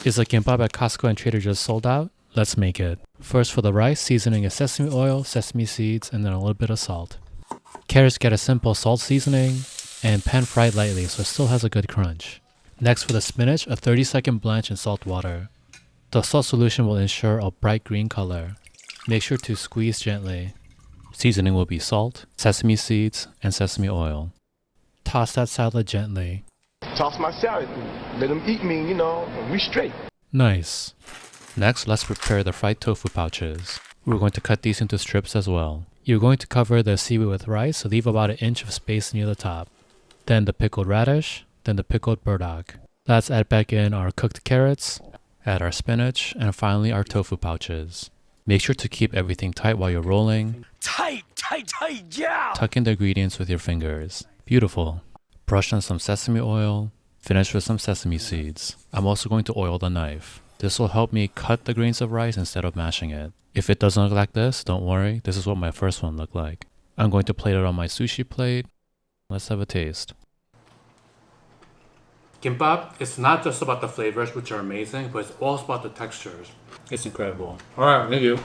Is the kimbap at Costco and Trader Joe's sold out? Let's make it. First for the rice, seasoning is sesame oil, sesame seeds, and then a little bit of salt. Carrots get a simple salt seasoning and pan fried lightly so it still has a good crunch. Next for the spinach, a 30-second blanch in salt water. The salt solution will ensure a bright green color. Make sure to squeeze gently. Seasoning will be salt, sesame seeds, and sesame oil. Toss that salad gently. Toss my salad and let them eat me, and we straight. Nice. Next, let's prepare the fried tofu pouches. We're going to cut these into strips as well. You're going to cover the seaweed with rice, so leave about an inch of space near the top. Then the pickled radish, then the pickled burdock. Let's add back in our cooked carrots, add our spinach, and finally our tofu pouches. Make sure to keep everything tight while you're rolling. Tight, yeah! Tuck in the ingredients with your fingers. Beautiful. Brush on some sesame oil. Finish with some sesame seeds. I'm also going to oil the knife. This will help me cut the grains of rice instead of mashing it. If it doesn't look like this, don't worry. This is what my first one looked like. I'm going to plate it on my sushi plate. Let's have a taste. Kimbap, it's not just about the flavors, which are amazing, but it's also about the textures. It's incredible. Alright, thank you.